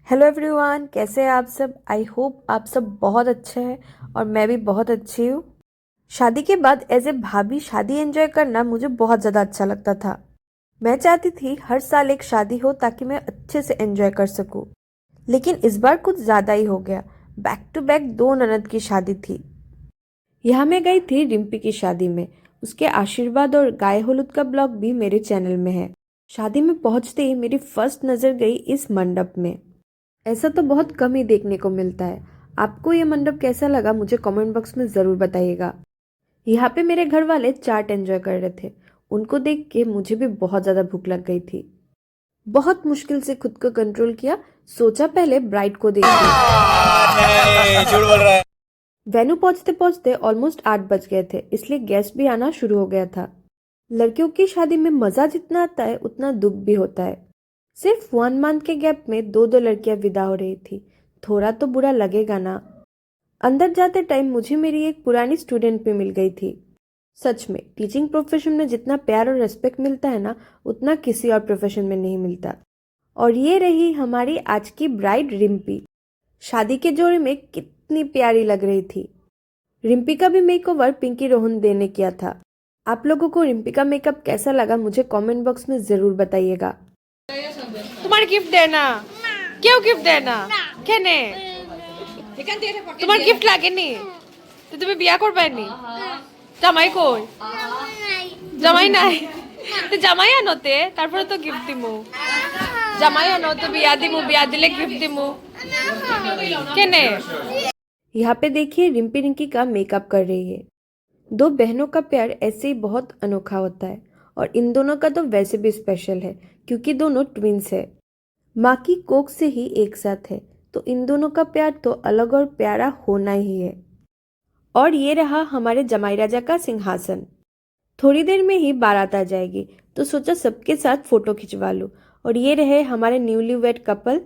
Hello everyone, कैसे हैं आप सब। आई होप आप सब बहुत अच्छे हैं और मैं भी बहुत अच्छी हूँ। शादी के बाद एज ए भाभी शादी एंजॉय करना मुझे बहुत ज़्यादा अच्छा लगता था। मैं चाहती थी हर साल एक शादी हो ताकि मैं अच्छे से एंजॉय कर सकूँ। लेकिन इस बार कुछ ज़्यादा ही हो गया। बैक टू बैक 2 ननद की शादी थी। यहाँ मैं गई थी रिम्पी की शादी में। उसके आशीर्वाद और गाय हुलूद का ब्लॉग भी मेरे चैनल में है। शादी में पहुंचते ही मेरी फर्स्ट नज़र गई इस मंडप में। ऐसा तो बहुत कम ही देखने को मिलता है। आपको ये मंडप कैसा लगा मुझे कमेंट बॉक्स में ज़रूर बताइएगा। यहाँ पे मेरे घर वाले चाट एंजॉय कर रहे थे। उनको देख के मुझे भी बहुत ज़्यादा भूख लग गई थी। बहुत मुश्किल से खुद को कंट्रोल किया। सोचा पहले ब्राइड को देखूं। झूठ बोल रहा है। वेन्यू पहुंचते पहुंचते ऑलमोस्ट 8 बज गए थे, इसलिए गेस्ट भी आना शुरू हो गया था। लड़कियों की शादी में मज़ा जितना आता है उतना दुख भी होता है। सिर्फ 1 मंथ के गैप में दो दो लड़कियां विदा हो रही थी। थोड़ा तो बुरा लगेगा ना। अंदर जाते टाइम मुझे मेरी एक पुरानी स्टूडेंट भी मिल गई थी। सच में टीचिंग प्रोफेशन में जितना प्यार और रेस्पेक्ट मिलता है ना, उतना किसी और प्रोफेशन में नहीं मिलता। और ये रही हमारी आज की ब्राइड रिम्पी। शादी के जोड़े में कितनी प्यारी लग रही थी। रिम्पी का भी मेकओवर पिंकी रोहन ने किया था। आप लोगों को रिम्पी का मेकअप कैसा लगा मुझे कमेंट बॉक्स में जरूर बताइएगा। তোমার গিফট দেয় না, কেউ গিফট দেয় না কেন? তোমার গিফট লাগেনি তো তুমি বিয়া করবানি? জামাই কই? জামাই নাই তো জামাই আনোতে তারপরে তো গিফট দিমু। জামাই আনো তো বিয়া দিমু, বিয়া দিলে গিফট দিমু কেন? यहाँ पे देखिए रिम्पी रिंकी का मेकअप कर रही है। दो बहनों का प्यार ऐसे ही बहुत अनोखा होता है और इन दोनों का तो वैसे भी स्पेशल है क्योंकि दोनों ट्विंस है। माँ की कोख से ही एक साथ है, तो इन दोनों का प्यार तो अलग और प्यारा होना ही है। और ये रहा हमारे जमाई राजा का सिंहासन। थोड़ी देर में ही बारात आ जाएगी, तो सोचा सबके साथ फोटो खिंचवा लूं। और ये रहे हमारे न्यूली वेड कपल।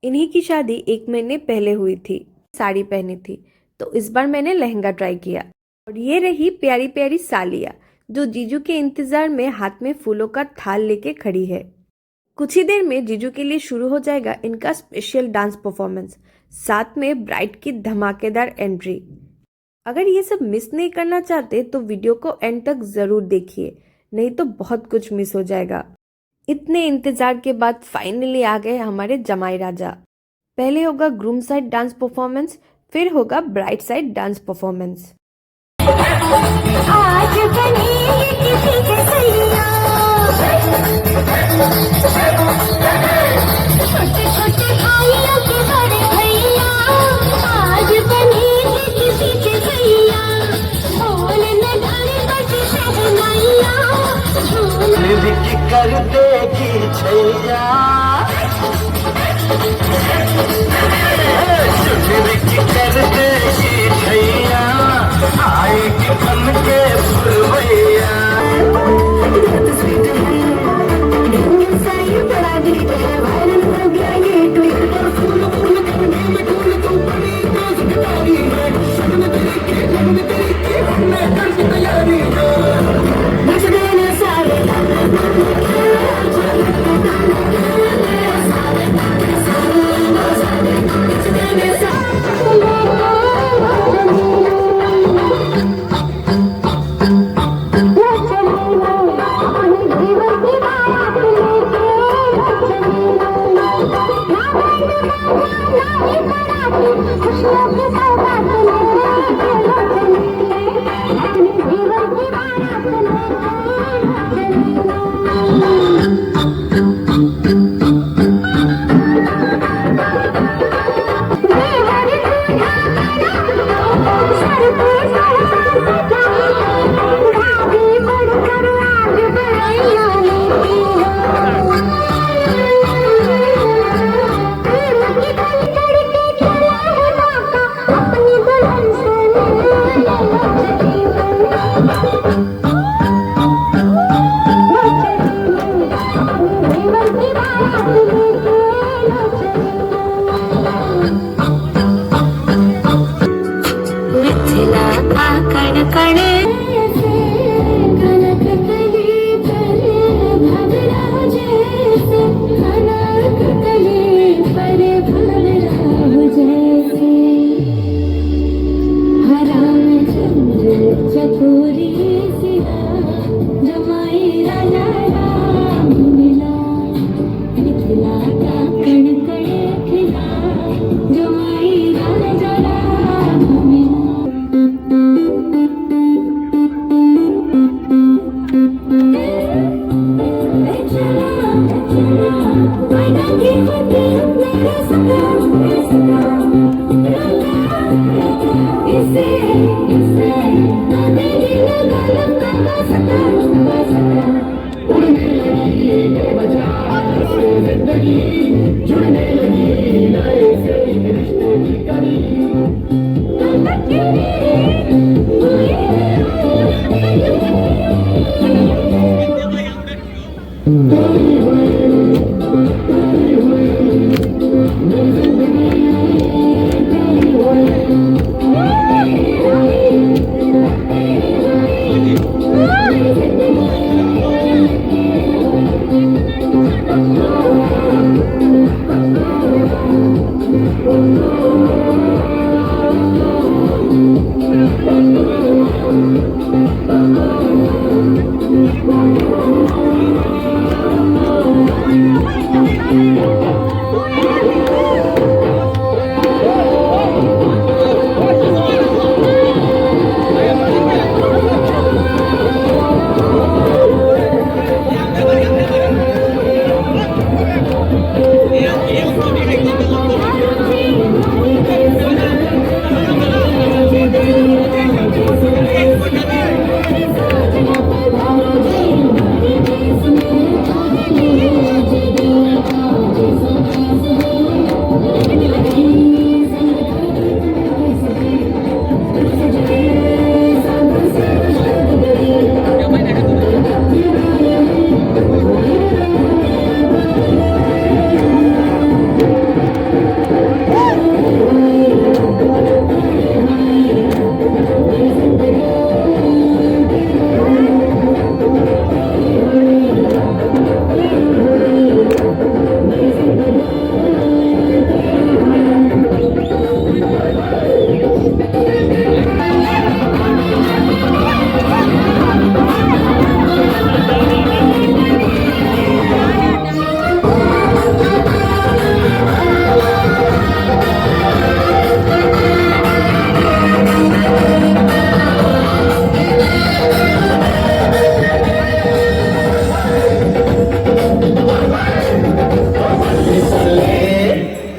इन्हीं की शादी 1 महीने पहले हुई थी। साड़ी पहनी थी, तो इस बार मैंने लहंगा ट्राई किया। और ये रही प्यारी प्यारी सालिया, जो जीजू के इंतजार में हाथ में फूलों का थाल लेके खड़ी है। कुछ ही देर में जीजू के लिए शुरू हो जाएगा इनका स्पेशल डांस परफॉर्मेंस, साथ में ब्राइड की धमाकेदार एंट्री। अगर ये सब मिस नहीं करना चाहते तो वीडियो को एंड तक जरूर देखिए, नहीं तो बहुत कुछ मिस हो जाएगा। इतने इंतजार के बाद फाइनली आ गए हमारे जमाई राजा। पहले होगा ग्रूम साइड डांस परफॉर्मेंस, फिर होगा ब्राइड साइड डांस परफॉर्मेंस। आज बनेगी किसी के सैया, छोटे छोटे भाइयों के बड़े भैया। आज बनेगी किसी के सैया, ढोल नगाड़े बजे शहनाइया। विकी कर देगी छैया, विकी कर देगी छैया, आएगी बन के फुलवैया। बड़ा गीत है, वायरल हो गया ये ट्विटर।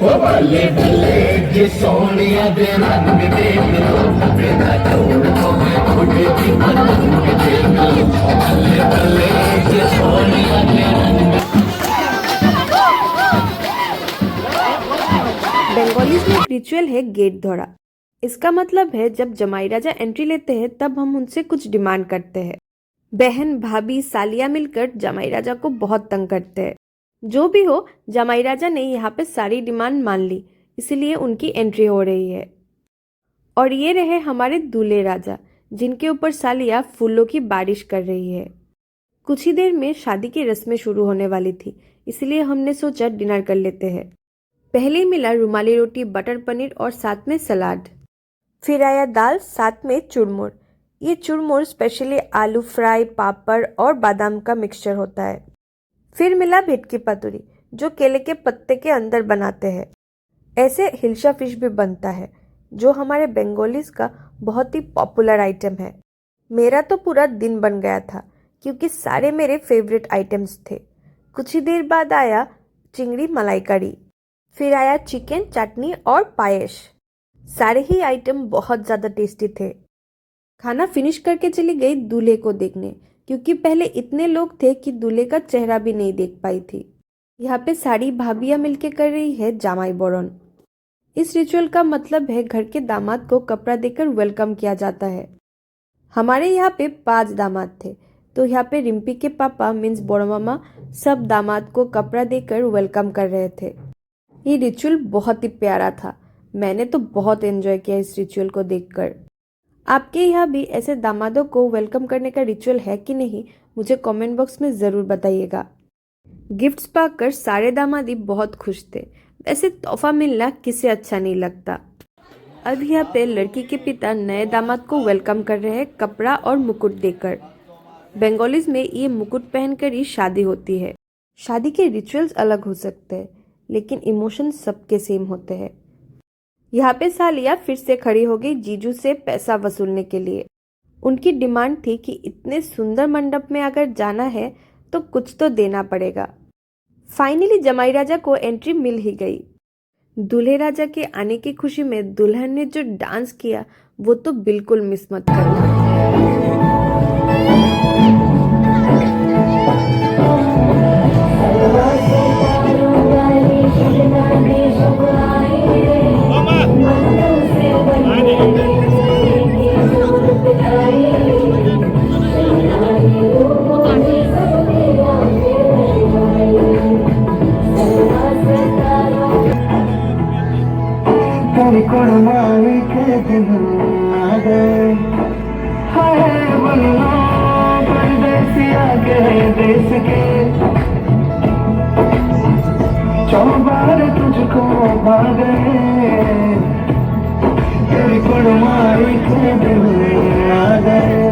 बल्ले बल्ले ये सोनिया दे रंग देख लो बिना छोड़ को उड़े की पतंग देख लो बल्ले बल्ले ये सोनिया दे रंग। बंगालीज में एक रिचुअल है गेट धोड़ा। इसका मतलब है जब जमाई राजा एंट्री लेते हैं तब हम उनसे कुछ डिमांड करते हैं। बहन भाभी सालियां मिलकर जमाई राजा को बहुत तंग करते हैं। जो भी हो, जमाई राजा ने यहाँ पे सारी डिमांड मान ली, इसलिए उनकी एंट्री हो रही है। और ये रहे हमारे दूल्हे राजा, जिनके ऊपर सालिया फूलों की बारिश कर रही है। कुछ ही देर में शादी की रस्में शुरू होने वाली थी, इसलिए हमने सोचा डिनर कर लेते हैं। पहले मिला रुमाली रोटी, बटर पनीर और साथ में सलाद। फिर आया दाल, साथ में चुरमुर। ये चुरमुर स्पेशली आलू फ्राई, पापड़ और बादाम का मिक्सचर होता है। फिर मिला भेटकी पातुरी, जो केले के पत्ते के अंदर बनाते हैं। ऐसे हिल्सा फिश भी बनता है, जो हमारे बंगालीज का बहुत ही पॉपुलर आइटम है। मेरा तो पूरा दिन बन गया था, क्योंकि सारे मेरे फेवरेट आइटम्स थे। कुछ ही देर बाद आया चिंगड़ी मलाई करी, फिर आया चिकन, चटनी और पायस। सारे ही आइटम बहुत ज़्यादा टेस्टी थे। खाना फिनिश करके चली गई दूल्हे को देखने, क्योंकि पहले इतने लोग थे कि दूल्हे का चेहरा भी नहीं देख पाई थी। यहाँ पे सारी भाभियाँ मिलके कर रही है जामाई बरन। इस रिचुअल का मतलब है घर के दामाद को कपड़ा देकर वेलकम किया जाता है। हमारे यहाँ पे 5 दामाद थे, तो यहाँ पे रिम्पी के पापा मीन्स बड़ो मामा सब दामाद को कपड़ा देकर वेलकम कर रहे थे। ये रिचुअल बहुत ही प्यारा था। मैंने तो बहुत एंजॉय किया इस रिचुअल को देखकर। आपके यहाँ भी ऐसे दामादों को वेलकम करने का रिचुअल है कि नहीं, मुझे कमेंट बॉक्स में ज़रूर बताइएगा। गिफ्ट्स पाकर सारे दामादी बहुत खुश थे। वैसे तोहफा मिलना किसे अच्छा नहीं लगता। अब यहाँ पे लड़की के पिता नए दामाद को वेलकम कर रहे हैं कपड़ा और मुकुट देकर। बंगालीज में ये मुकुट पहनकर ही शादी होती है। शादी के रिचुअल्स अलग हो सकते हैं, लेकिन इमोशन सबके सेम होते हैं। यहाँ पे सालिया फिर से खड़ी हो गई जीजू से पैसा वसूलने के लिए। उनकी डिमांड थी कि इतने सुंदर मंडप में अगर जाना है तो कुछ तो देना पड़ेगा। फाइनली जमाई राजा को एंट्री मिल ही गई। दूल्हे राजा के आने की खुशी में दुल्हन ने जो डांस किया वो तो बिल्कुल मिस मत करना। तेरी कुर्बानी के दिन आ गए, हाय बन्नो परदेसिया के देश के, चौबार तुझको पा गए, तेरी कुर्बानी के दिन आ गए।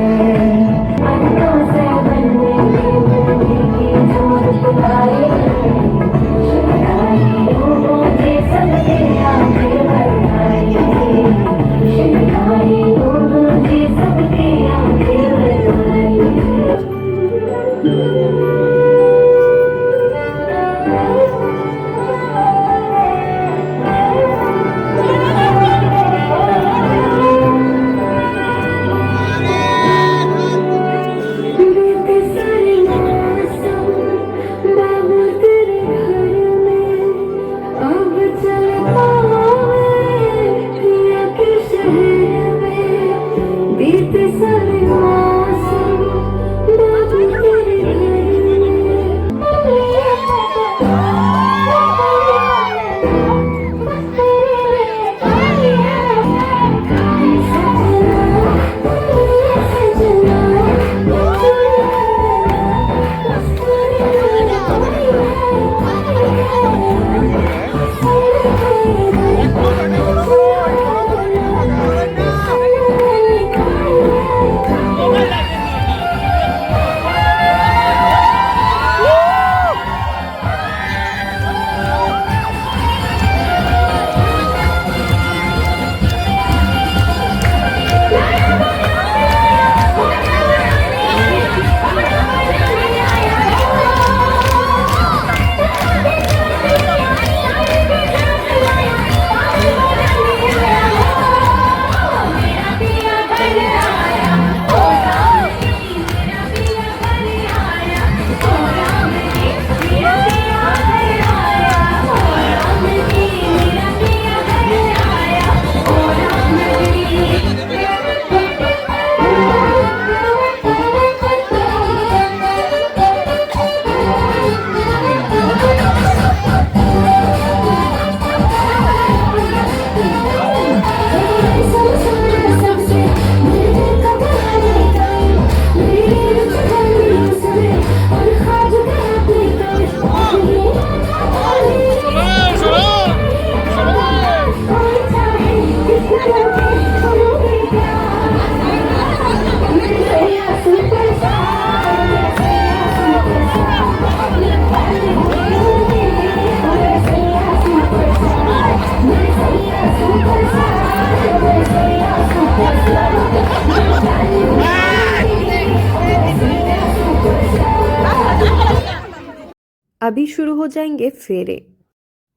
अभी शुरू हो जाएंगे फेरे।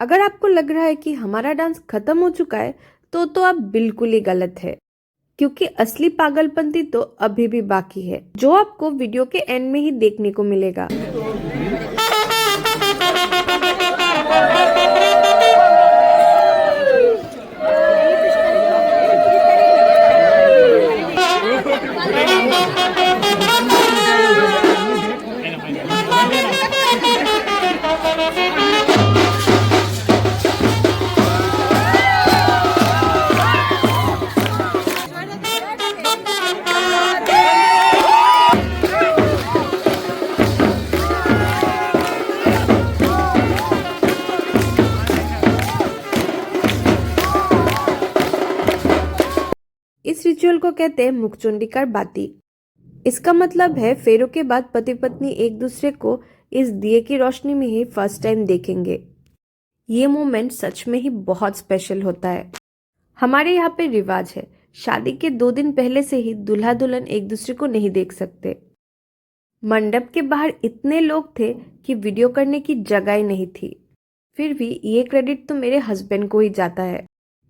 अगर आपको लग रहा है कि हमारा डांस खत्म हो चुका है तो आप बिल्कुल ही गलत है, क्योंकि असली पागलपंती तो अभी भी बाकी है, जो आपको वीडियो के एंड में ही देखने को मिलेगा। इस रिचुअल को कहते हैं मुखचुंडिकार बाती। इसका मतलब है फेरों के बाद पति पत्नी एक दूसरे को इस दिए की रोशनी में ही फर्स्ट टाइम देखेंगे। ये मोमेंट सच में ही बहुत स्पेशल होता है। हमारे यहाँ पे रिवाज है, शादी के 2 दिन पहले से ही दूल्हा दुल्हन एक दूसरे को नहीं देख सकते। मंडप के बाहर इतने लोग थे कि वीडियो करने की जगह ही नहीं थी। फिर भी ये क्रेडिट तो मेरे हस्बैंड को ही जाता है,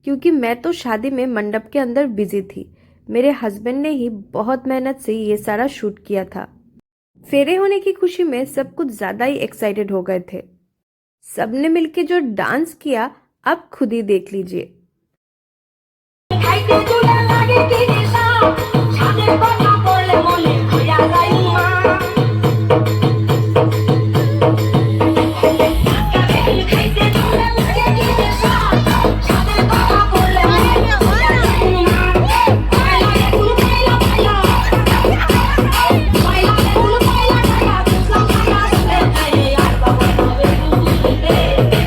क्योंकि मैं तो शादी में मंडप के अंदर बिजी थी। मेरे हस्बैंड ने ही बहुत मेहनत से ये सारा शूट किया था। फेरे होने की खुशी में सब कुछ ज्यादा ही एक्साइटेड हो गए थे। सबने मिलके जो डांस किया आप खुद ही देख लीजिए। খাইতে চুলা লাগে কি নেশা ছাদের কথা পড়লে মনে হইয়া যায় মা খাইতে চুলা লাগে কি নেশা ছাদের কথা পড়লে মনে হইয়া যায় মা পাইলা রে কুল পাইলা পাইলা পাইলা রে কুল পাইলা পাইলা বুঝলাম পাইলা রে তাই আর বাবা হবে কুলিতে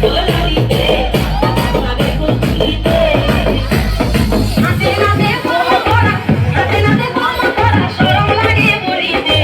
দোলাইতে হবে কুলিতে নাচে নাচে বলো করা নাচে নাচে বলো করা শরম লাগে মরিতে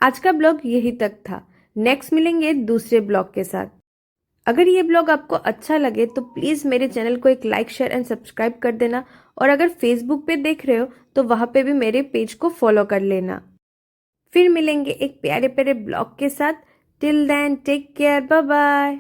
आज का ब्लॉग यही तक था। नेक्स्ट मिलेंगे दूसरे ब्लॉग के साथ। अगर ये ब्लॉग आपको अच्छा लगे तो प्लीज़ मेरे चैनल को एक लाइक शेयर एंड सब्सक्राइब कर देना, और अगर फेसबुक पे देख रहे हो तो वहाँ पे भी मेरे पेज को फॉलो कर लेना। फिर मिलेंगे एक प्यारे प्यारे ब्लॉग के साथ। Till then take care, bye bye.